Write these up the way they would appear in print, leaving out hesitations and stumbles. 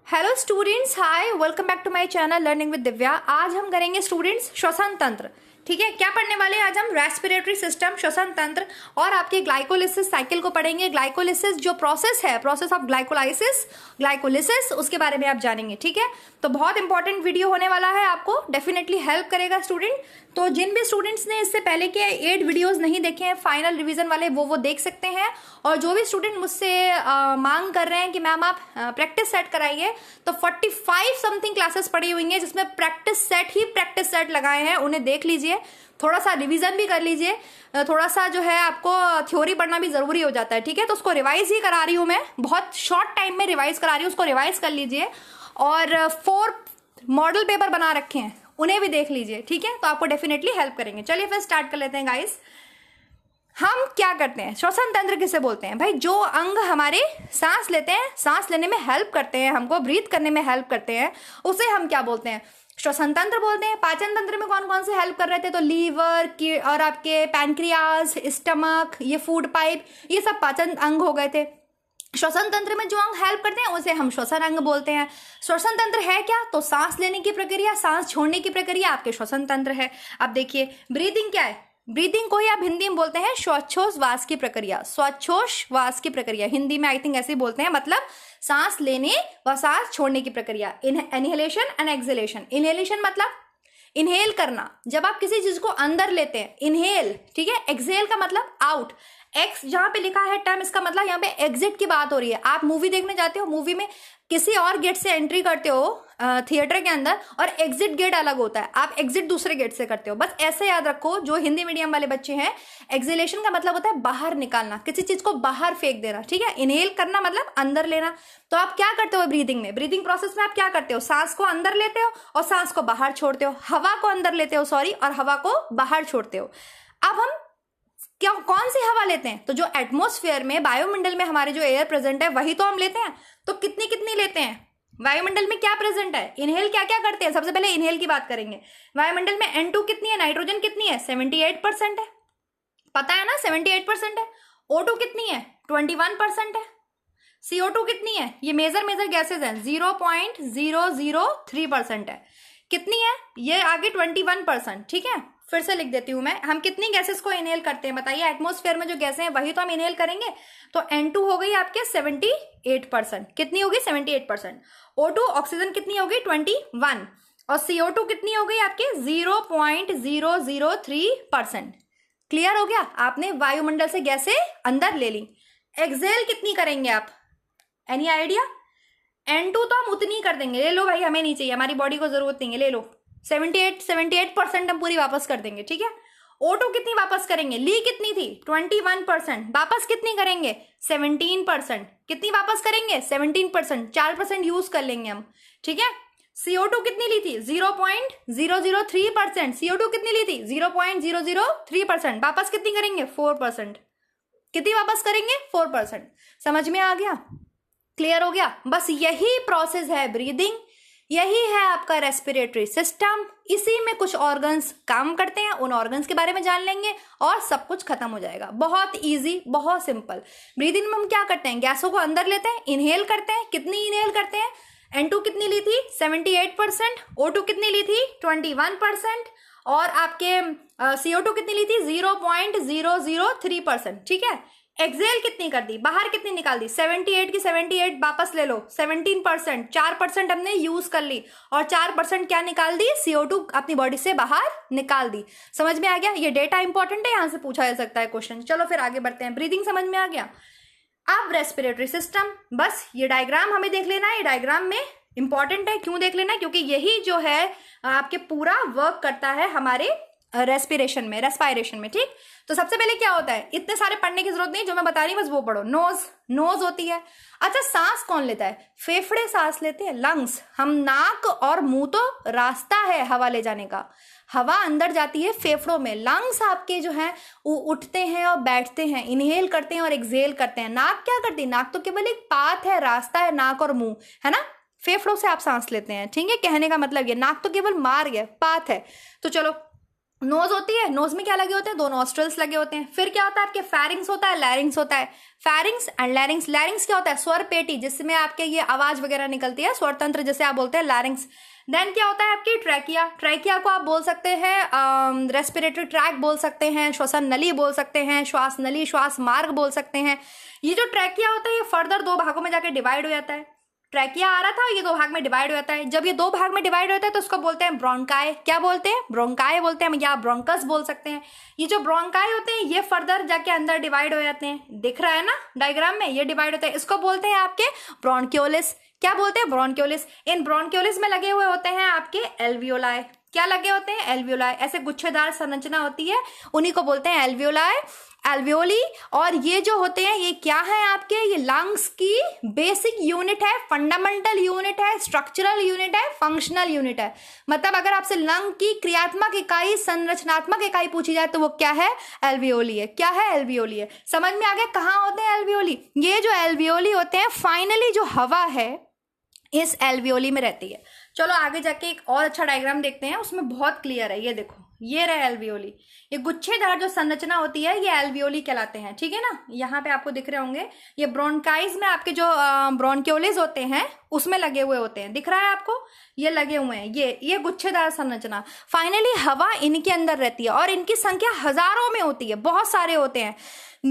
Hello students, hi, welcome back to my channel learning with Divya. आज हम करेंगे students श्वसन तंत्र। ठीक है, क्या पढ़ने वाले हैं आज हम? रेस्पिरेटरी सिस्टम, श्वसन तंत्र और आपके ग्लाइकोलिसिस साइकिल को पढ़ेंगे। ग्लाइकोलिसिस जो प्रोसेस है, प्रोसेस ऑफ ग्लाइकोलिसिस, उसके बारे में आप जानेंगे। ठीक है, तो बहुत इंपॉर्टेंट वीडियो होने वाला है, आपको डेफिनेटली हेल्प करेगा स्टूडेंट। तो जिन भी स्टूडेंट्स ने इससे पहले के 8 वीडियोस नहीं देखे हैं फाइनल रिवीजन वाले, वो देख सकते हैं। और जो भी स्टूडेंट मुझसे मांग कर रहे हैं कि मैम आप प्रैक्टिस सेट कराइए, तो 45 समथिंग क्लासेस पड़ी हुई हैं जिसमें प्रैक्टिस सेट लगाए हैं, उन्हें देख लीजिए। थोड़ा सा रिवीजन भी कर लीजिए, थोड़ा सा जो है आपको थ्योरी पढ़ना भी जरूरी हो जाता है। ठीक है, तो उसको रिवाइज ही करा रही हूं मैं, बहुत शॉर्ट टाइम में रिवाइज करा रही हूँ, उसको रिवाइज कर लीजिए। और 4 मॉडल पेपर बना रखे हैं, उन्हें भी देख लीजिए। ठीक है, तो आपको डेफिनेटली हेल्प करेंगे। चलिए फिर स्टार्ट कर लेते हैं गाइस। हम क्या करते हैं? श्वसन तंत्र किसे बोलते हैं भाई? जो अंग हमारे सांस लेते हैं, सांस लेने में हेल्प करते हैं, हमको ब्रीथ करने में हेल्प करते हैं, उसे हम क्या बोलते हैं? श्वसन तंत्र बोलते हैं। पाचन तंत्र में कौन कौन से हेल्प कर रहे थे? तो लीवर की और आपके पैनक्रियाज, स्टमक, ये फूड पाइप, ये सब पाचन अंग हो गए थे। श्वसन तंत्र में जो अंग हेल्प करते हैं उसे हम श्वसन अंग बोलते हैं। श्वसन तंत्र है क्या? तो सांस लेने की प्रक्रिया, सांस छोड़ने की प्रक्रिया आपके श्वसन तंत्र है। अब देखिए, ब्रीदिंग क्या है? ब्रीदिंग को ही आप हिंदी में बोलते हैं श्वासोच्छ्वास की प्रक्रिया। श्वासोच्छ्वास की प्रक्रिया हिंदी में आई थिंक ऐसे ही बोलते हैं, मतलब सांस लेने व सांस छोड़ने की प्रक्रिया। Inhalation and exhalation. इनहेलेशन मतलब इनहेल करना, जब आप किसी चीज को अंदर लेते हैं, इनहेल। ठीक है, एक्सहेल का मतलब आउट। एक्स जहां पे लिखा है टर्म, इसका मतलब यहाँ पे एग्जिट की बात हो रही है। आप मूवी देखने जाते हो, मूवी में किसी और गेट से एंट्री करते हो थिएटर के अंदर, और एग्जिट गेट अलग होता है, आप एग्जिट दूसरे गेट से करते हो। बस ऐसे याद रखो, जो हिंदी मीडियम वाले बच्चे हैं, एक्सहेलेशन का मतलब होता है बाहर निकालना, किसी चीज को बाहर फेंक देना। ठीक है, इनहेल करना मतलब अंदर लेना। तो आप क्या करते हो ब्रीदिंग में? ब्रीदिंग प्रोसेस में आप क्या करते हो? सांस को अंदर लेते हो और सांस को बाहर छोड़ते हो, हवा को अंदर लेते हो और हवा को बाहर छोड़ते हो। अब हम क्या कौन सी हवा लेते हैं? तो जो एटमॉस्फेयर में, वायुमंडल में हमारे जो एयर प्रेजेंट है, वही तो हम लेते हैं। तो कितनी कितनी लेते हैं? वायुमंडल में क्या प्रेजेंट है? इनहेल क्या क्या करते हैं? सबसे पहले इनहेल की बात करेंगे। वायुमंडल में N2 कितनी है? नाइट्रोजन कितनी है? 78% है, पता है ना, 78% है। O2 कितनी है? 21% है। CO2 कितनी है? ये मेजर गैसेज हैं, 0.003% है। कितनी है? ये आगे 21%। ठीक है, फिर से लिख देती हूं मैं। हम कितनी गैसेस को इनहेल करते हैं बताइए? एटमॉस्फेयर में जो गैसें हैं वही तो हम इनहेल करेंगे। तो N2 हो गई आपके 78%। कितनी होगी? 78%। O2 ऑक्सीजन कितनी होगी? 21। और CO2 कितनी हो गई आपके? 0.003%। क्लियर हो गया? आपने वायुमंडल से गैसें अंदर ले ली। एक्सहेल कितनी करेंगे आप? Any idea? N2 तो हम उतनी कर देंगे, ले लो भाई, हमें नहीं चाहिए, हमारी बॉडी को जरूरत नहीं है, ले लो। 78% हम पूरी वापस कर देंगे। ठीक है, O2 कितनी वापस करेंगे? ली कितनी थी? 21%। वापस कितनी करेंगे? 17%। कितनी वापस करेंगे? 17%। 4% यूज कर लेंगे हम। ठीक है, CO2 कितनी ली थी? 0.003%। CO2 कितनी ली थी? 0.003%। वापस कितनी करेंगे? 4%। कितनी वापस करेंगे? 4%। समझ में आ गया? क्लियर हो गया? बस यही प्रोसेस है ब्रीदिंग, यही है आपका रेस्पिरेटरी सिस्टम। इसी में कुछ ऑर्गन्स काम करते हैं, उन ऑर्गन्स के बारे में जान लेंगे और सब कुछ खत्म हो जाएगा। बहुत इजी, बहुत सिंपल। ब्रीदिंग में हम क्या करते हैं? गैसों को अंदर लेते हैं, इनहेल करते हैं। कितनी इनहेल करते हैं? N2 कितनी ली थी? 78%। O2 कितनी ली थी? 21%। और आपके CO2 कितनी ली थी? 0.003%। ठीक है, एक्सहेल कितनी कर दी? बाहर कितनी निकाल दी? 78 की 78 वापस ले लो, 17%। 4% हमने यूज कर ली और 4% क्या निकाल दी? CO2 अपनी बॉडी से बाहर निकाल दी। समझ में आ गया? ये डेटा इंपॉर्टेंट है, यहां से पूछा जा सकता है क्वेश्चन। चलो फिर आगे बढ़ते हैं। ब्रीदिंग समझ में आ गया। अब रेस्पिरेटरी सिस्टम, बस ये डायग्राम हमें देख लेना है। ये डायग्राम में इंपॉर्टेंट है, क्यों देख लेना है? क्योंकि यही जो है आपके पूरा वर्क करता है हमारे रेस्पिरेशन में, रेस्पायरेशन में। ठीक, तो सबसे पहले क्या होता है? इतने सारे पढ़ने की जरूरत नहीं, जो मैं बता रही हूं बस वो पढ़ो। नोज होती है। अच्छा, सांस कौन लेता है? फेफड़े सांस लेते हैं, लंग्स। हम नाक और मुंह तो रास्ता है हवा ले जाने का, हवा अंदर जाती है फेफड़ों में। लंग्स आपके जो है उठते हैं और बैठते हैं, इनहेल करते हैं और एक्सहेल करते हैं। नाक क्या करती है? नाक तो केवल एक पाथ है, रास्ता है, नाक और मुंह, है ना। फेफड़ों से आप सांस लेते हैं। ठीक है, कहने का मतलब ये, नाक तो केवल मार्ग है, पाथ है। तो चलो नोज होती है, नोज में क्या लगे होते हैं, दो नॉस्ट्रल्स लगे होते हैं। फिर क्या होता है आपके फेरिंग्स होता है, लैरिंग्स होता है। फेरिंग्स एंड लैरिंग्स, लैरिंग्स क्या होता है, स्वर पेटी जिसमें आपके ये आवाज वगैरह निकलती है, स्वर तंत्र जैसे आप बोलते हैं लैरिंग्स। देन क्या होता है आपकी ट्रैकिया, ट्रैकिया को आप बोल सकते हैं रेस्पिरेटरी ट्रैक बोल सकते हैं, श्वसन नली बोल सकते हैं, श्वास नली, श्वास मार्ग बोल सकते हैं। ये जो ट्रैकिया होता है ये फर्दर दो भागों में जाके डिवाइड हो जाता है। ट्रैकिया आ रहा था, ये दो भाग में डिवाइड हो जाता है। जब ये दो भाग में डिवाइड होता है तो उसको बोलते हैं ब्रोंकाई। क्या बोलते हैं, ब्रोंकाई बोलते हैं, या ब्रोंकस बोल सकते हैं। ये जो ब्रोंकाई होते हैं ये फर्दर जाके अंदर डिवाइड हो जाते हैं, दिख रहा है ना डायग्राम में, ये डिवाइड होते हैं। इसको बोलते हैं आपके ब्रोंक्योलिस। क्या बोलते हैं, ब्रोंक्योलिस। इन ब्रोंक्योलिस में लगे हुए होते हैं आपके एल्वियोलाई। क्या लगे होते हैं, एल्वियोलाई। ऐसे गुच्छेदार संरचना होती है, उन्हीं को बोलते हैं एल्वियोलाई, एल्वियोली। और ये जो होते हैं ये क्या है आपके, ये लंग्स की बेसिक यूनिट है, फंडामेंटल यूनिट है, स्ट्रक्चरल यूनिट है, फंक्शनल यूनिट है। मतलब अगर आपसे लंग की क्रियात्मक इकाई, संरचनात्मक इकाई पूछी जाए तो वो क्या है, एल्वियोली है। क्या है, एल्वियोली है। समझ में आ गया कहाँ होते हैं एल्वियोली। ये जो एल्वियोली होते हैं, फाइनली जो हवा है इस एल्वियोली में रहती है। चलो आगे जाके एक और अच्छा डायग्राम देखते हैं, उसमें बहुत क्लियर है। ये देखो, ये रहे एल्वियोली। ये गुच्छेदार जो संरचना होती है ये एल्वियोली कहलाते हैं, ठीक है ना। यहाँ पे आपको दिख रहे होंगे, ये ब्रोंकाइज में आपके जो ब्रोंक्योलिस होते हैं उसमें लगे हुए होते हैं, दिख रहा है आपको, ये लगे हुए हैं। ये गुच्छेदार संरचना, फाइनली हवा इनके अंदर रहती है और इनकी संख्या हजारों में होती है, बहुत सारे होते हैं।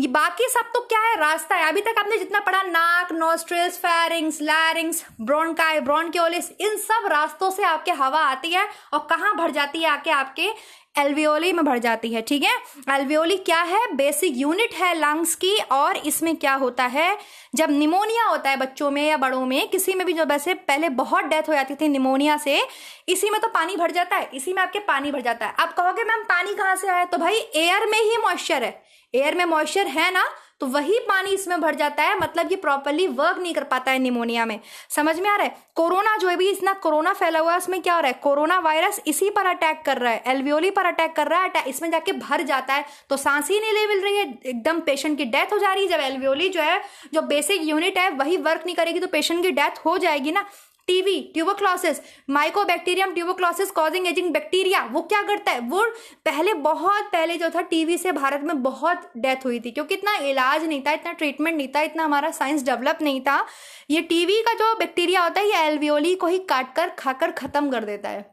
बाकी सब तो क्या है, रास्ता है। अभी तक आपने जितना पढ़ा, नाक, नोस्ट्रिल्स, फेरिंग्स, लैरिंग्स, ब्रोंकाई, ब्रोंक्योलिस, इन सब रास्तों से आपके हवा आती है और कहाँ भर जाती है, आके आपके एल्वियोली में भर जाती है, ठीक है। एल्वियोली क्या है, बेसिक यूनिट है लंग्स की। और इसमें क्या होता है, जब निमोनिया होता है बच्चों में या बड़ों में, किसी में भी, जो वैसे पहले बहुत डेथ हो जाती थी निमोनिया से, इसी में तो पानी भर जाता है, इसी में आपके पानी भर जाता है। आप कहोगे मैम पानी कहाँ से आया, तो भाई एयर में ही मॉइस्चर है, एयर में मॉइस्चर है ना, तो वही पानी इसमें भर जाता है। मतलब ये प्रॉपर्ली वर्क नहीं कर पाता है निमोनिया में। समझ में आ रहा है। कोरोना जो है भी, इतना कोरोना फैला हुआ है, उसमें क्या हो रहा है, कोरोना वायरस इसी पर अटैक कर रहा है, एल्वियोली पर अटैक कर रहा है, इसमें जाके भर जाता है, तो सांस ही नहीं ले मिल रही है, एकदम पेशेंट की डेथ हो जा रही है। जब एल्वियोली जो है, जो बेसिक यूनिट है, वही वर्क नहीं करेगी तो पेशेंट की डेथ हो जाएगी ना। TB, tuberculosis, Mycobacterium tuberculosis causing ageing bacteria, वो क्या करता है, वो पहले, बहुत पहले जो था, टीबी से भारत में बहुत डेथ हुई थी, क्योंकि इतना इलाज नहीं था, इतना ट्रीटमेंट नहीं था, इतना हमारा साइंस डेवलप नहीं था। ये टीबी का जो बैक्टीरिया होता है, ये एल्वियोली को ही काट कर खाकर खत्म कर देता है,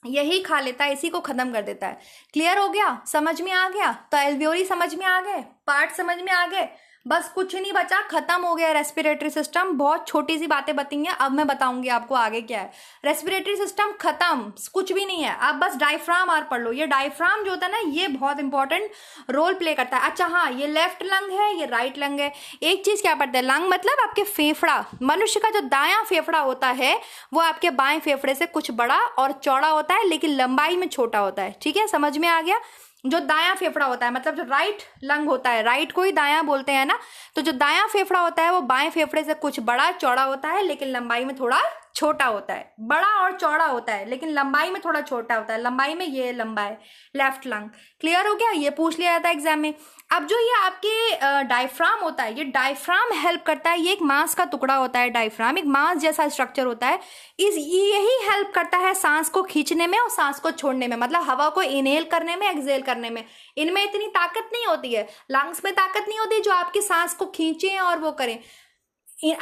यही खा लेता है, इसी को खत्म कर देता है। क्लियर हो गया, समझ में आ गया। तो एल्वियोली समझ में आ गए, पार्ट समझ में आ गए, बस कुछ नहीं बचा, खत्म हो गया रेस्पिरेटरी सिस्टम। बहुत छोटी सी बातें बताएंगे, अब मैं बताऊंगी आपको आगे क्या है। रेस्पिरेटरी सिस्टम खत्म, कुछ भी नहीं है। आप बस डायफ्राम आर पढ़ लो। ये डायफ्राम जो होता है ना, ये बहुत इंपॉर्टेंट रोल प्ले करता है। अच्छा हाँ, ये लेफ्ट लंग है, ये राइट लंग है। एक चीज क्या पड़ता है, लंग मतलब आपके फेफड़ा। मनुष्य का जो दायां फेफड़ा होता है वो आपके बाएं फेफड़े से कुछ बड़ा और चौड़ा होता है, लेकिन लंबाई में छोटा होता है, ठीक है, समझ में आ गया। जो दायां फेफड़ा होता है, मतलब जो राइट लंग होता है, राइट को ही दायां बोलते हैं ना, तो जो दायां फेफड़ा होता है वो बाएं फेफड़े से कुछ बड़ा चौड़ा होता है, लेकिन लंबाई में थोड़ा छोटा होता है। बड़ा और चौड़ा होता है लेकिन लंबाई में थोड़ा छोटा होता है। लंबाई में ये लंबा है लेफ्ट लंग। क्लियर हो गया, ये पूछ लिया जाता है एग्जाम में। अब जो ये आपके डायफ्राम होता है, ये डायफ्राम हेल्प करता है। ये एक मांस का टुकड़ा होता है, डायफ्राम एक मांस जैसा स्ट्रक्चर होता है। यही हेल्प करता है सांस को खींचने में और सांस को छोड़ने में, मतलब हवा को इनहेल करने में, एक्सहेल करने में। इनमें इतनी ताकत नहीं होती है, लंग्स में ताकत नहीं होती जो आपकी सांस को खींचे और वो करें।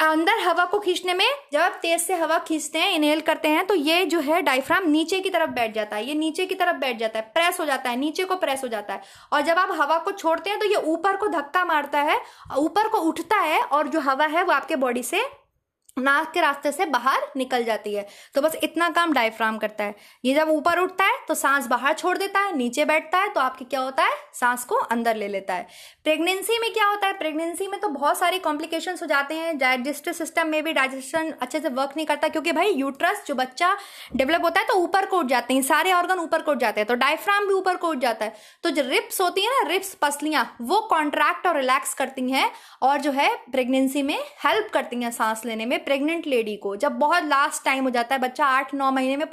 अंदर हवा को खींचने में, जब आप तेज से हवा खींचते हैं, इनहेल करते हैं, तो ये जो है डायफ्राम नीचे की तरफ बैठ जाता है, ये नीचे की तरफ बैठ जाता है, प्रेस हो जाता है, नीचे को प्रेस हो जाता है। और जब आप हवा को छोड़ते हैं तो ये ऊपर को धक्का मारता है, ऊपर को उठता है, और जो हवा है वो आपके बॉडी से, नाक के रास्ते से बाहर निकल जाती है। तो बस इतना काम डायफ्राम करता है। ये जब ऊपर उठता है तो सांस बाहर छोड़ देता है, नीचे बैठता है तो आपके क्या होता है, सांस को अंदर ले लेता है। प्रेगनेंसी में क्या होता है, प्रेगनेंसी में तो बहुत सारे कॉम्प्लिकेशंस हो जाते हैं। डाइजेस्टिव सिस्टम में भी डाइजेशन अच्छे से वर्क नहीं करता, क्योंकि भाई यूट्रस जो बच्चा डेवलप होता है तो ऊपर को उठ जाते हैं, सारे ऑर्गन ऊपर को उठ जाते हैं, तो डायफ्राम भी ऊपर को उठ जाता है। तो जो रिप्स होती है ना, रिप्स पसलियां, वो कॉन्ट्रैक्ट और रिलैक्स करती हैं और जो है प्रेगनेंसी में हेल्प करती हैं सांस लेने में। प्रेग्नेंट लेडी को जब बहुत लास्ट टाइम हो जाता है, बच्चा 8-9 महीने में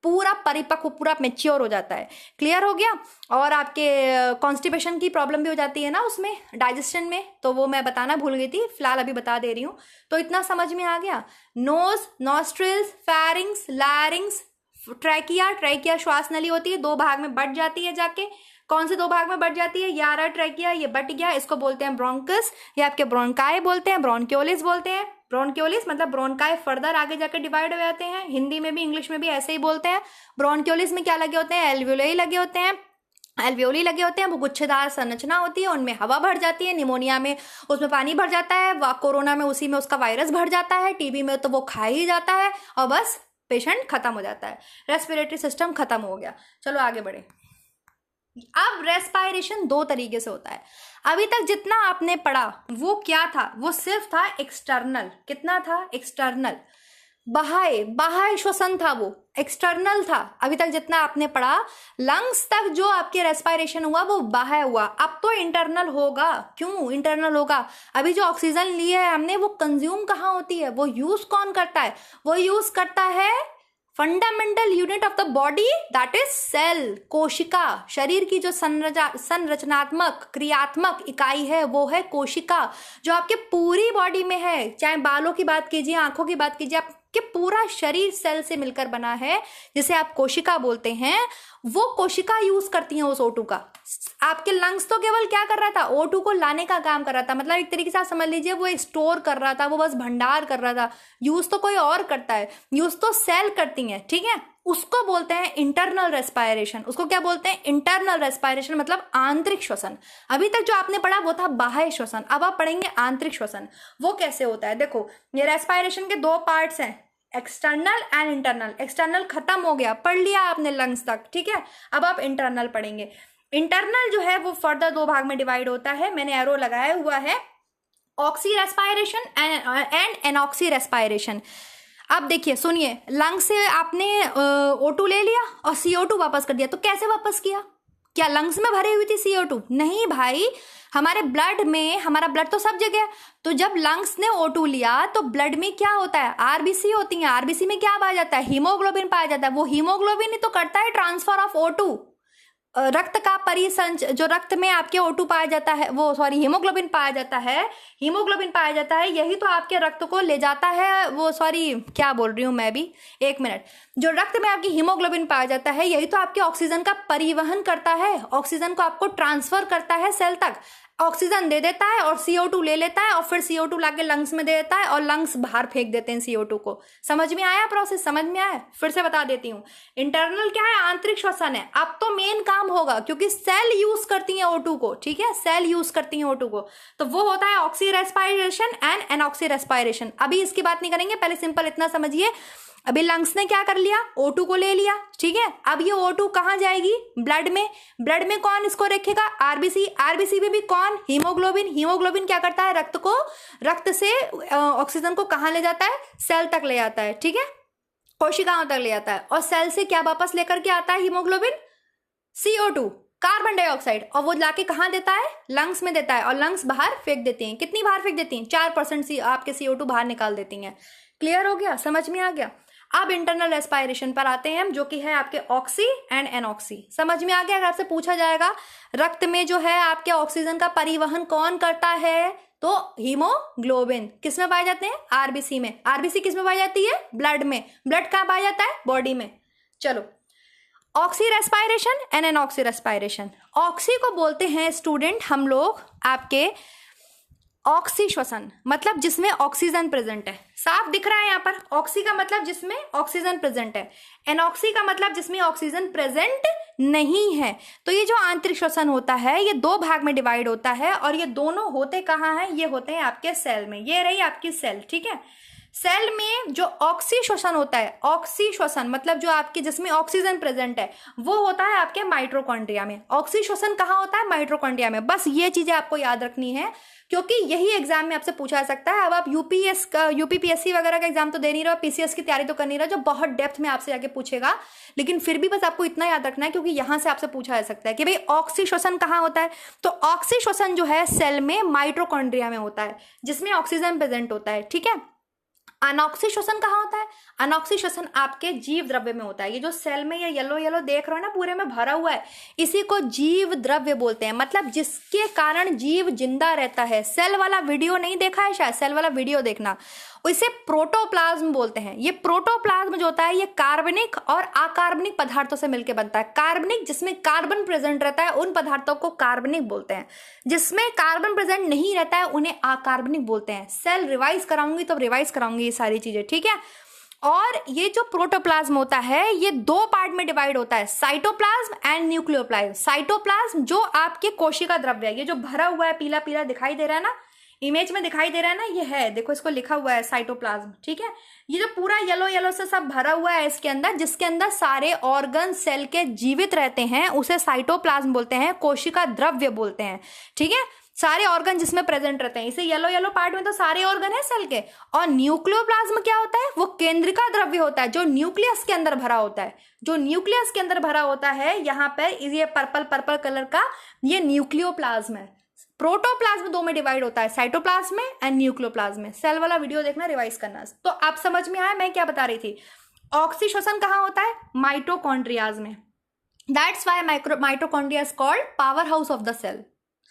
पूरा परिपक्व, पूरा मैच्योर हो जाता है। क्लियर हो गया। और आपके कॉन्स्टिपेशन की प्रॉब्लम भी हो जाती है ना उसमें, डाइजेशन में, तो वो मैं बताना भूल गई थी, फिलहाल अभी बता दे रही हूँ। तो इतना समझ में आ गया। Nose, nostrils, pharynx, larynx, trachea, trachea श्वास नली होती है, दो भाग में बट जाती है जाके। कौन से दो भाग में बट जाती है? ये आ रहा ट्रैकिया, ये बट गया, इसको बोलते हैं ब्रोंकस, ये आपके ब्रोंकाई बोलते हैं, ब्रोंक्योलिस बोलते हैं। ब्रोंक्योलिस मतलब ब्रोंकाई फर्दर आगे जाकर डिवाइड हो जाते हैं, हिंदी में भी इंग्लिश में भी ऐसे ही बोलते हैं। ब्रोंक्योलिस में क्या लगे होते हैं? एल्वियोलाई लगे होते हैं, एल्वियोली लगे होते हैं, वो गुच्छेदार संरचना होती है, उनमें हवा भर जाती है। निमोनिया में उसमें पानी भर जाता है, कोरोना में उसी में उसका वायरस भर जाता है, टीबी में तो वो खा ही जाता है और बस पेशेंट खत्म हो जाता है, रेस्पिरेटरी सिस्टम खत्म हो गया। चलो आगे बढ़े। अब रेस्पायरेशन दो तरीके से होता है। अभी तक जितना आपने पढ़ा वो क्या था? वो सिर्फ था एक्सटर्नल। कितना था? एक्सटर्नल, बाह्य श्वसन था, वो एक्सटर्नल था। अभी तक जितना आपने पढ़ा लंग्स तक जो आपके रेस्पायरेशन हुआ वो बाह्य हुआ। अब तो इंटरनल होगा। क्यों इंटरनल होगा? अभी जो ऑक्सीजन ली है हमने वो कंज्यूम कहाँ होती है? वो यूज कौन करता है? वो यूज करता है fundamental unit of the body, that is cell, कोशिका। शरीर की जो संरचनात्मक क्रियात्मक इकाई है वो है कोशिका, जो आपके पूरी बॉडी में है। चाहे बालों की बात कीजिए, आंखों की बात कीजिए, आपके पूरा शरीर सेल से मिलकर बना है, जिसे आप कोशिका बोलते हैं। वो कोशिका यूज करती हैं उस O2 का। आपके लंग्स तो केवल क्या कर रहा था? O2 को लाने का काम कर रहा था। मतलब एक तरीके से आप समझ लीजिए वो स्टोर कर रहा था, वो बस भंडार कर रहा था। यूज तो कोई और करता है, यूज तो सेल करती हैं, ठीक है। उसको बोलते हैं इंटरनल रेस्पायरेशन। उसको क्या बोलते हैं? इंटरनल रेस्पायरेशन, मतलब आंतरिक श्वसन। अभी तक जो आपने पढ़ा वो था बाह्य श्वसन, अब आप पढ़ेंगे आंतरिक श्वसन। वो कैसे होता है? देखो, ये रेस्पायरेशन के दो पार्ट्स हैं, एक्सटर्नल एंड इंटरनल। एक्सटर्नल खत्म हो गया, पढ़ लिया आपने लंग्स तक, ठीक है। अब आप इंटरनल पढ़ेंगे। इंटरनल जो है वो फर्दर दो भाग में डिवाइड होता है, मैंने एरो लगाया हुआ है, oxy respiration and anoxy respiration. अब देखिए, सुनिए, लंग से आपने O2 ले लिया और CO2 वापस कर दिया, तो कैसे वापस किया? क्या लंग्स में भरी हुई थी CO2? नहीं भाई, हमारे ब्लड में, हमारा ब्लड तो सब जगह है। तो जब लंग्स ने O2 लिया तो ब्लड में क्या होता है? आरबीसी होती है। आरबीसी में क्या पाया जाता है? हीमोग्लोबिन पाया जाता है। वो हीमोग्लोबिन ही तो करता है ट्रांसफर ऑफ O2। रक्त का जो रक्त में आपके O2 पाया जाता है, वो सॉरी हीमोग्लोबिन पाया जाता है, हीमोग्लोबिन पाया जाता है, यही तो आपके रक्त को ले जाता है, वो सॉरी क्या बोल रही हूं मैं भी, एक मिनट। जो रक्त में आपकी हीमोग्लोबिन पाया जाता है यही तो आपके ऑक्सीजन का परिवहन करता है, ऑक्सीजन को आपको ट्रांसफर करता है सेल तक। ऑक्सीजन दे देता है और CO2 ले लेता है और फिर CO2 लाके लंग्स में दे देता है और लंग्स बाहर फेंक देते हैं CO2 को। समझ में आया प्रोसेस? समझ में आया? फिर से बता देती हूँ। इंटरनल क्या है? आंतरिक श्वसन है। अब तो मेन काम होगा, क्योंकि सेल यूज करती है O2 को, ठीक है, सेल यूज करती है O2 को, तो वो होता है oxy respiration and anoxy respiration. अभी इसकी बात नहीं करेंगे, पहले सिंपल इतना समझिए। अभी लंग्स ने क्या कर लिया? O2 को ले लिया, ठीक है। अब ये O2 कहाँ जाएगी? ब्लड में। ब्लड में कौन इसको रखेगा? आरबीसी। आरबीसी में भी कौन? हीमोग्लोबिन। हीमोग्लोबिन क्या करता है? रक्त से ऑक्सीजन को कहाँ ले जाता है? सेल तक ले जाता है, ठीक है, कोशिकाओं तक ले जाता है। और सेल से क्या वापस लेकर के आता है हीमोग्लोबिन? CO2, कार्बन डाइऑक्साइड, और वो लाके कहाँ देता है? लंग्स में देता है, और लंग्स बाहर फेंक देती हैं। कितनी बाहर फेंक देती हैं? 4% आपके CO2 बाहर निकाल देती हैं। क्लियर हो गया? समझ में आ गया? अब इंटरनल रेस्पायरेशन पर आते हैं हम, जो कि है आपके ऑक्सी एंड एनॉक्सी। समझ में आ गया? अगर आपसे पूछा जाएगा रक्त में जो है आपके ऑक्सीजन का परिवहन कौन करता है, तो हीमोग्लोबिन। किस में पाए जाते हैं? आरबीसी में। आरबीसी किस में पाई जाती है? ब्लड में। ब्लड कहाँ पाया जाता है? बॉडी में। चलो, oxy respiration and anoxy respiration. Oxy को बोलते हैं स्टूडेंट हम लोग आपके ऑक्सी श्वसन, मतलब जिसमें ऑक्सीजन प्रेजेंट है। साफ दिख रहा है यहाँ पर? ऑक्सी का मतलब जिसमें ऑक्सीजन प्रेजेंट है, एनॉक्सी का मतलब जिसमें ऑक्सीजन प्रेजेंट नहीं है। तो ये जो आंतरिक श्वसन होता है ये दो भाग में डिवाइड होता है, और ये दोनों होते कहाँ हैं? ये होते हैं आपके सेल में। ये रही आपकी सेल, ठीक है। सेल में जो ऑक्सी श्वसन होता है, ऑक्सी श्वसन मतलब जो आपके जिसमें ऑक्सीजन प्रेजेंट है, वो होता है आपके माइटोकॉन्ड्रिया में। ऑक्सी श्वसन कहाँ होता है? माइटोकॉन्ड्रिया में। बस ये चीजें आपको याद रखनी है, क्योंकि यही एग्जाम में आपसे पूछा जा सकता है। अब आप यूपीपीएससी वगैरह का एग्जाम तो दे नहीं रहे हो, पीसीएस की तैयारी तो कर नहीं रहे, जो बहुत डेप्थ में आपसे जाके पूछेगा, लेकिन फिर भी बस आपको इतना याद रखना है, क्योंकि यहां से आपसे पूछा जा सकता है कि भाई ऑक्सी श्वसन कहाँ होता है। तो ऑक्सी श्वसन जो है सेल में माइटोकॉन्ड्रिया में होता है, जिसमें ऑक्सीजन प्रेजेंट होता है, ठीक है। अनॉक्सी श्वसन कहाँ होता है? अनॉक्सी श्वसन आपके जीव द्रव्य में होता है। ये जो सेल में ये येलो येलो देख रहे हो ना, पूरे में भरा हुआ है, इसी को जीव द्रव्य बोलते हैं, मतलब जिसके कारण जीव जिंदा रहता है। सेल वाला वीडियो नहीं देखा है शायद? सेल वाला वीडियो देखना, इसे प्रोटोप्लाज्म बोलते हैं। ये प्रोटोप्लाज्म जो होता है ये कार्बनिक और अकार्बनिक पदार्थों से मिलकर बनता है। कार्बनिक जिसमें कार्बन प्रेजेंट रहता है उन पदार्थों को कार्बनिक बोलते हैं, जिसमें कार्बन प्रेजेंट नहीं रहता है उन्हें अकार्बनिक बोलते हैं। सेल रिवाइज कराऊंगी तब रिवाइज कराऊंगी ये सारी चीजें, ठीक है। और ये जो प्रोटोप्लाज्म होता है ये दो पार्ट में डिवाइड होता है, साइटोप्लाज्म एंड न्यूक्लियोप्लाज्म। साइटोप्लाज्म जो आपके कोशिका द्रव्य है, ये जो भरा हुआ है पीला पीला दिखाई दे रहा है ना, इमेज में दिखाई दे रहा है ना, ये है, देखो इसको लिखा हुआ है साइटोप्लाज्म, ठीक है। ये जो पूरा येलो येलो से सब भरा हुआ है इसके अंदर, जिसके अंदर सारे ऑर्गन सेल के जीवित रहते हैं, उसे साइटोप्लाज्म बोलते हैं, कोशिका द्रव्य बोलते हैं, ठीक है। सारे ऑर्गन जिसमें प्रेजेंट रहते हैं, इसे येलो येलो पार्ट में तो सारे ऑर्गन है सेल के। और न्यूक्लियोप्लाज्म क्या होता है, वो केंद्रिका द्रव्य होता है जो न्यूक्लियस के अंदर भरा होता है। जो न्यूक्लियस के अंदर भरा होता है, यहाँ पे ये पर्पल पर्पल कलर का ये न्यूक्लियोप्लाज्म है। प्रोटोप्लाज्म दो में डिवाइड होता है, साइटोप्लाज्म में एंड न्यूक्लियोप्लाज्म में। सेल वाला वीडियो देखना, रिवाइज करना। तो आप समझ में आया मैं क्या बता रही थी। ऑक्सीश्वसन कहाँ होता है, माइटोकॉन्ड्रियाज में। That's why mitochondria is called power house of the cell.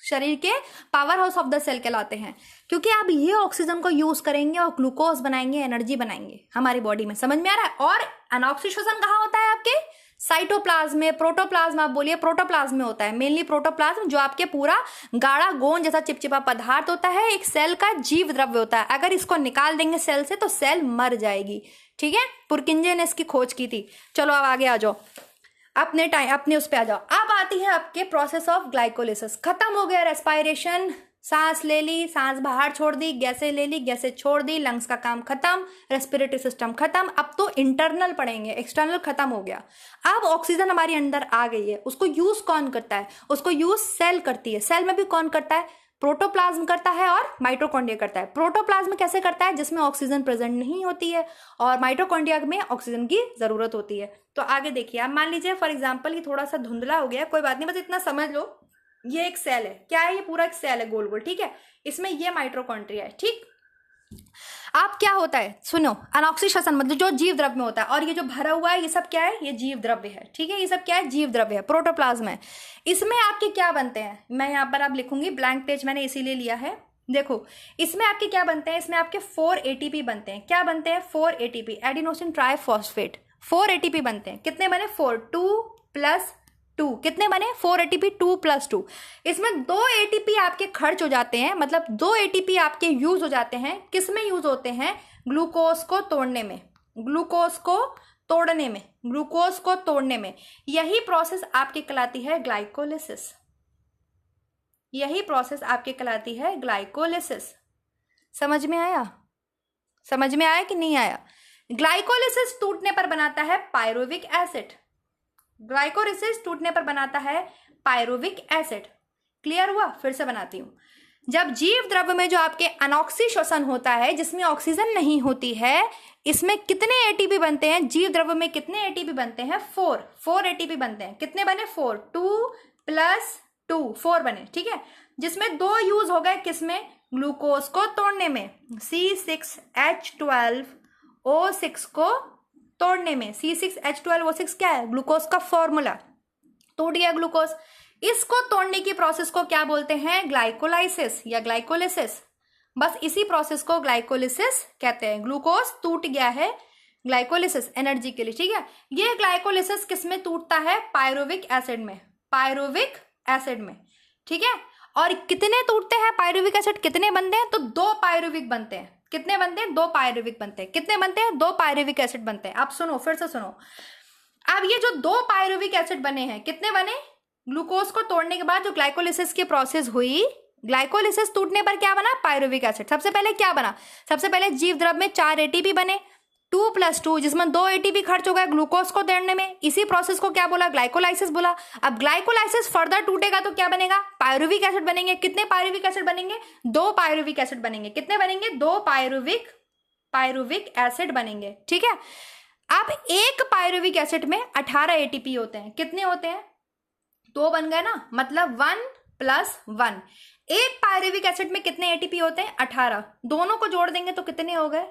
शरीर के power house of the cell कहलाते हैं, क्योंकि आप ये ऑक्सीजन को यूज करेंगे और ग्लूकोज बनाएंगे, एनर्जी बनाएंगे हमारी बॉडी में। समझ में आ रहा है। और अनऑक्सीश्वसन कहाँ होता है आपके, साइटोप्लाज्म में। प्रोटोप्लाज्म आप बोलिए, प्रोटोप्लाज्म में होता है मेनली प्रोटोप्लाज्म, जो आपके पूरा गाढ़ा गोंद जैसा चिपचिपा पदार्थ होता है, एक सेल का जीव द्रव्य होता है। अगर इसको निकाल देंगे सेल से तो सेल मर जाएगी, ठीक है। पुरकिंजे ने इसकी खोज की थी। चलो अब आगे आ जाओ, अपने उस पे आ जाओ। अब आती है आपके प्रोसेस ऑफ ग्लाइकोलिसिस। खत्म हो गया रेस्पायरेशन, सांस ले ली, सांस बाहर छोड़ दी, गैसें ले ली, गैसें छोड़ दी, लंग्स का काम खत्म, रेस्पिरेटरी सिस्टम खत्म। अब तो इंटरनल पढ़ेंगे, एक्सटर्नल खत्म हो गया। अब ऑक्सीजन हमारी अंदर आ गई है, उसको यूज कौन करता है, उसको यूज सेल करती है। सेल में भी कौन करता है, प्रोटोप्लाज्म करता है और माइटोकॉन्ड्रिया करता है। प्रोटोप्लाज्म कैसे करता है, जिसमें ऑक्सीजन प्रेजेंट नहीं होती है, और माइटोकॉन्ड्रिया में ऑक्सीजन की जरूरत होती है। तो आगे देखिए, आप मान लीजिए फॉर एग्जांपल ये थोड़ा सा धुंधला हो गया, कोई बात नहीं, बस इतना समझ लो, ये एक सेल है। क्या है, ये पूरा एक सेल है गोल गोल, ठीक है। इसमें ये माइटोकॉन्ड्रिया है, ठीक। आप क्या होता है सुनो, अनऑक्सीश्वसन मतलब जो जीव द्रव्य में होता है, और ये जो भरा हुआ है ये सब क्या है, ये जीव द्रव्य है, ठीक है। ये सब क्या है, जीव द्रव्य है, प्रोटोप्लाज्म है। इसमें आपके क्या बनते हैं, मैं यहाँ पर आप लिखूंगी, ब्लैंक पेज मैंने इसीलिए लिया है। देखो इसमें आपके क्या बनते हैं, इसमें आपके 4 ATP बनते हैं। क्या बनते हैं, 4 ATP, एडिनोसिन ट्राइफॉस्फेट। 4 ATP बनते हैं। कितने बने, 4, 2 + 2, कितने बने, 4 ATP, 2 + 2। इसमें 2 ATP आपके खर्च हो जाते हैं, मतलब 2 ATP आपके यूज हो जाते हैं। किस में यूज होते हैं, ग्लूकोज को तोड़ने में, ग्लूकोज को तोड़ने में, ग्लूकोज को तोड़ने में। यही प्रोसेस आपकी कहलाती है ग्लाइकोलिसिस। यही प्रोसेस आपके कहलाती है ग्लाइकोलिसिस। समझ में आया, समझ में आया कि नहीं आया। ग्लाइकोलिसिस टूटने पर बनाता है पायरुविक एसिड। ग्लाइकोलिसिस टूटने पर बनाता है पायरुविक एसिड। क्लियर हुआ, फिर से बनाती हूं। जब जीव द्रव्य में जो आपके अनऑक्सीश्वसन होता है, जिसमें ऑक्सीजन नहीं होती है, इसमें कितने ATP बनते हैं, जीव द्रव्य में कितने ATP बनते हैं, 4 ATP बनते हैं। कितने बने, 4, 2 + 2, 4 बने, ठीक है। जिसमें 2 यूज हो गए, किसमें, ग्लूकोज को तोड़ने में, C6H12O6 को तोड़ने में। C6H12O6 क्या है, ग्लूकोज का फॉर्मूला। टूट गया ग्लूकोज, इसको तोड़ने की प्रोसेस को क्या बोलते हैं, ग्लाइकोलाइसिस या ग्लाइकोलिसिस। बस इसी प्रोसेस को ग्लाइकोलिसिस कहते हैं। ग्लूकोज टूट गया है, ग्लाइकोलिसिस एनर्जी के लिए, ठीक है। ये ग्लाइकोलिसिस किसमें टूटता है, पायरुविक एसिड में, पायरुविक एसिड में, ठीक है। और कितने टूटते हैं पायरुविक एसिड, कितने बनते हैं, तो 2 पायरुविक बनते हैं। कितने बनते हैं, 2 पायरुविक बनते हैं। कितने बनते हैं, 2 पायरुविक एसिड बनते हैं। आप सुनो, फिर से सुनो। अब ये जो 2 पायरुविक एसिड बने हैं, कितने बने, ग्लूकोज को तोड़ने के बाद जो ग्लाइकोलिसिस की प्रोसेस हुई, ग्लाइकोलिसिस टूटने पर क्या बना, पायरुविक एसिड। सबसे पहले क्या बना, सबसे पहले जीव द्रव्य में 4 ATP बने, 2 + 2, जिसमें 2 ATP खर्च हो गया ग्लूकोज को तोड़ने में। इसी प्रोसेस को क्या बोला, ग्लाइकोलाइसिस बोला। अब ग्लाइकोलाइसिस फर्दर टूटेगा तो क्या बनेगा, पायरुविक एसिड बनेंगे। कितने पायरुविक एसिड बनेंगे, 2 पायरुविक एसिड बनेंगे। कितने बनेंगे, 2 पायरुविक एसिड बनेंगे, ठीक है। अब एक पायरुविक एसिड में 18 ATP होते हैं। कितने होते हैं, 2 बन गए ना, मतलब 1 + 1। एक पायरुविक एसिड में कितने ATP होते हैं, 18। दोनों को जोड़ देंगे तो कितने हो गए,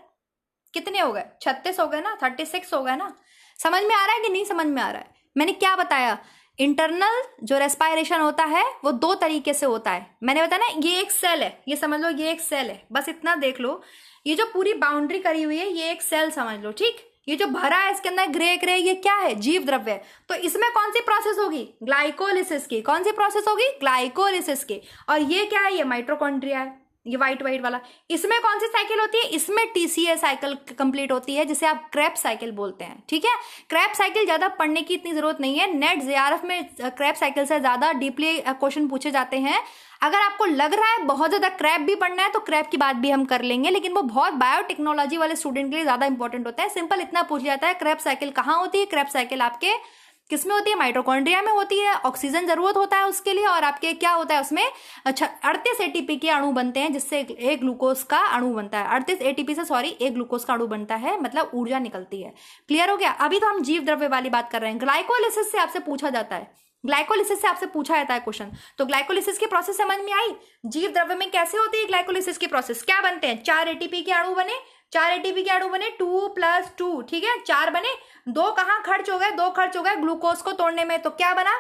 कितने हो गए, 36 हो गए ना, 36 हो गए ना। समझ में आ रहा है कि नहीं समझ में आ रहा है। मैंने क्या बताया, इंटरनल जो रेस्पायरेशन होता है वो दो तरीके से होता है। मैंने बताया ना, ये एक सेल है, ये समझ लो ये एक सेल है, बस इतना देख लो। ये जो पूरी बाउंड्री करी हुई है ये एक सेल समझ लो, ठीक। ये जो भरा है इसके अंदर ग्रे ग्रे, ये क्या है? जीव द्रव्य है। तो इसमें कौन सी प्रोसेस होगी? ग्लाइकोलिसिस की। कौन सी प्रोसेस होगी? ग्लाइकोलिसिस की। और ये क्या है? ये माइटोकॉन्ड्रिया है, ये व्हाइट व्हाइट वाला। इसमें कौन सी साइकिल होती है? इसमें टीसीए साइकिल कंप्लीट होती है, जिसे आप क्रेब्स साइकिल बोलते हैं, ठीक है। क्रेब्स साइकिल ज्यादा पढ़ने की इतनी जरूरत नहीं है, नेट जेआरएफ में क्रेब्स साइकिल से ज्यादा डीपली क्वेश्चन पूछे जाते हैं। अगर आपको लग रहा है बहुत ज्यादा क्रैब भी पढ़ना है तो क्रैब की बात भी हम कर लेंगे, लेकिन वो बहुत बायोटेक्नोलॉजी वाले स्टूडेंट के लिए ज्यादा इंपॉर्टेंट होता है। सिंपल इतना पूछ जाता है, क्रैब साइकिल कहाँ होती है? क्रैब साइकिल आपके किसमें होती है? माइटोकॉन्ड्रिया में होती है। ऑक्सीजन जरूरत होता है उसके लिए, और आपके क्या होता है उसमें? अच्छा, 38 एटीपी के अणु बनते हैं, जिससे एक ग्लूकोज का अणु बनता है। 38 एटीपी से एक ग्लूकोज का अणु बनता है, मतलब ऊर्जा निकलती है। क्लियर हो गया? अभी तो हम जीव द्रव्य वाली बात कर रहे हैं। ग्लाइकोलिसिस से आपसे पूछा जाता है, ग्लाइकोलिसिस से आपसे पूछा जाता है क्वेश्चन। तो ग्लाइकोलिसिस की प्रोसेस समझ में आई? जीव द्रव्य में कैसे होती है ग्लाइकोलिसिस की प्रोसेस? क्या बनते हैं? 4 एटीपी के अणु बने, 4 एटीपी के अणु बने, 2+2, ठीक है, 4 बने। 2 कहाँ खर्च हो गए? 2 खर्च हो गए ग्लूकोज को तोड़ने में। तो क्या बना?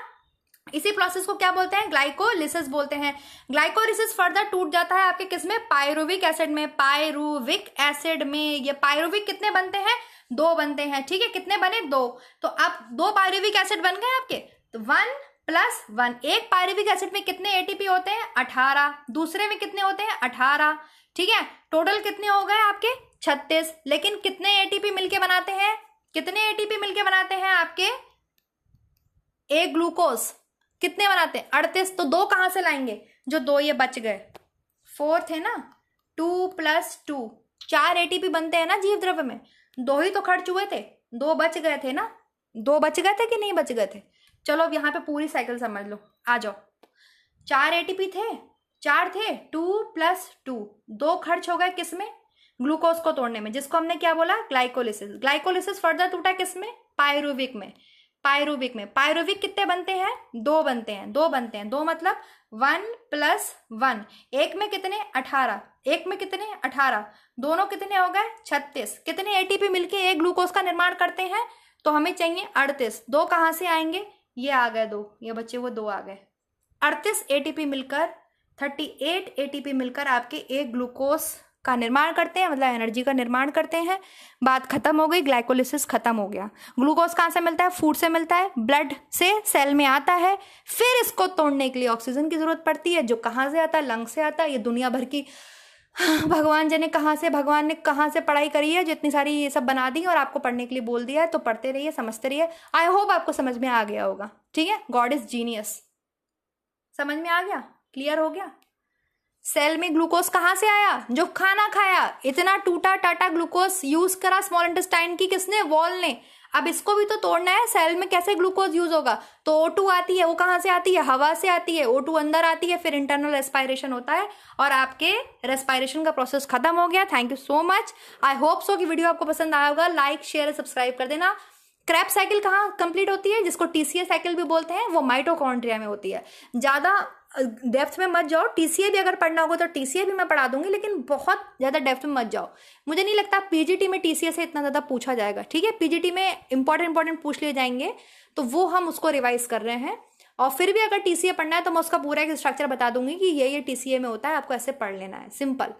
इसी प्रोसेस को क्या बोलते हैं? ग्लाइकोलिसिस बोलते हैं। ग्लाइकोलिसिस फर्दर टूट जाता है आपके किसमें? पायरुविक एसिड में। पायरुविक एसिड में। ये पायरुविक कितने बनते हैं? 2 बनते हैं, ठीक है। कितने बने? 2। तो अब 2 पायरुविक एसिड बन गए आपके, तो 1+1। एक पायरुविक एसिड में कितने एटीपी होते हैं? 18। दूसरे में कितने होते हैं? 18, ठीक है। टोटल कितने हो गए आपके? 36। लेकिन कितने एटीपी मिलके बनाते हैं? कितने एटीपी मिलके बनाते हैं आपके? एक ग्लूकोज कितने बनाते हैं? 38। तो 2 कहां से लाएंगे? जो 2 ये बच गए, 4 थे ना, 2+2, 4 एटीपी बनते हैं ना जीव द्रव्य में। 2 ही तो खर्च हुए थे, 2 बच गए थे ना। 2 बच गए थे कि नहीं बच गए थे? चलो अब यहाँ पे पूरी साइकिल समझ लो, आ जाओ। 4 एटीपी थे, 4 थे, 2+2, 2 खर्च हो गए किसमें? ग्लूकोज को तोड़ने में, जिसको हमने क्या बोला? ग्लाइकोलिसिस। ग्लाइकोलिसिस फर्दर टूटा किसमें? पायरुविक में। पायरुविक में। पायरुविक कितने बनते हैं? 2 बनते हैं, 2 बनते हैं। 2 मतलब 1+1। एक में कितने? 18। एक में कितने? 18। दोनों कितने हो गए? 36। कितने एटीपी मिलके एक ग्लूकोज का निर्माण करते हैं? तो हमें चाहिए 38। 2 कहां से आएंगे? ये आ गए 2, ये बच्चे वो 2 आ गए। 38 एटीपी मिलकर, 38 एटीपी मिलकर आपके एक ग्लूकोज का निर्माण करते हैं, मतलब एनर्जी का निर्माण करते हैं। बात खत्म हो गई, ग्लाइकोलिसिस खत्म हो गया। ग्लूकोज कहाँ से मिलता है? फूड से मिलता है, ब्लड से सेल में आता है। फिर इसको तोड़ने के लिए ऑक्सीजन की जरूरत पड़ती है, जो कहाँ से आता है? लंग से आता है। ये दुनिया भर की भगवान ने कहाँ से पढ़ाई करी है, जितनी सारी ये सब बना दी और आपको पढ़ने के लिए बोल दिया है। तो पढ़ते रहिए, समझते रहिए। आई होप आपको समझ में आ गया होगा, ठीक है। God is genius. समझ में आ गया? क्लियर हो गया? सेल में ग्लूकोज कहाँ से आया? जो खाना खाया, इतना टूटा टाटा ग्लूकोज यूज करा स्मॉल इंटेस्टाइन की किसने? वॉल ने। अब इसको भी तो तोड़ना है। सेल में कैसे ग्लूकोज यूज होगा? तो O2 आती है, वो कहाँ से आती है? हवा से आती है। O2 अंदर आती है, फिर इंटरनल रेस्पायरेशन होता है और आपके रेस्पायरेशन का प्रोसेस खत्म हो गया। Thank you so much. I hope so कि वीडियो आपको पसंद आया होगा। लाइक शेयर सब्सक्राइब कर देना। क्रैब साइकिल कहाँ कंप्लीट होती है, जिसको टीसीए साइकिल भी बोलते हैं? वो माइटोकॉन्ड्रिया में होती है। ज्यादा डेप्थ में मत जाओ। टीसीए भी अगर पढ़ना होगा तो टीसीए भी मैं पढ़ा दूंगी, लेकिन बहुत ज्यादा डेप्थ में मत जाओ। मुझे नहीं लगता पीजीटी में टीसीए से इतना ज्यादा पूछा जाएगा, ठीक है। पीजीटी में इंपॉर्टेंट पूछ लिए जाएंगे, तो वो हम उसको रिवाइज कर रहे हैं। और फिर भी अगर टीसीए पढ़ना है तो मैं उसका पूरा एक स्ट्रक्चर बता दूंगी कि ये टीसीए में होता है, आपको ऐसे पढ़ लेना है। सिंपल,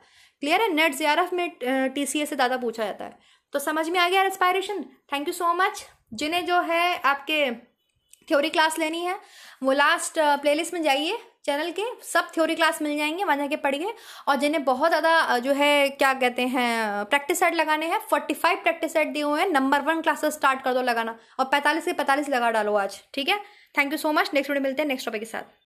क्लियर है। नेट जेआरएफ में टीसीए से ज्यादा पूछा जाता है। तो समझ में आ गया respiration? Thank you so much. जिन्हें जो है आपके थ्योरी क्लास लेनी है वो लास्ट प्लेलिस्ट में जाइए, चैनल के सब थ्योरी क्लास मिल जाएंगे, वहाँ जाके पढ़िए। और जिन्हें बहुत ज़्यादा जो है क्या कहते हैं प्रैक्टिस सेट लगाने हैं, 45 प्रैक्टिस सेट दिए हुए हैं। नंबर 1 क्लासेस स्टार्ट कर दो लगाना, और 45 से 45 लगा डालो आज, ठीक है। Thank you so much. Next video मिलते हैं नेक्स्ट टॉपिक के साथ।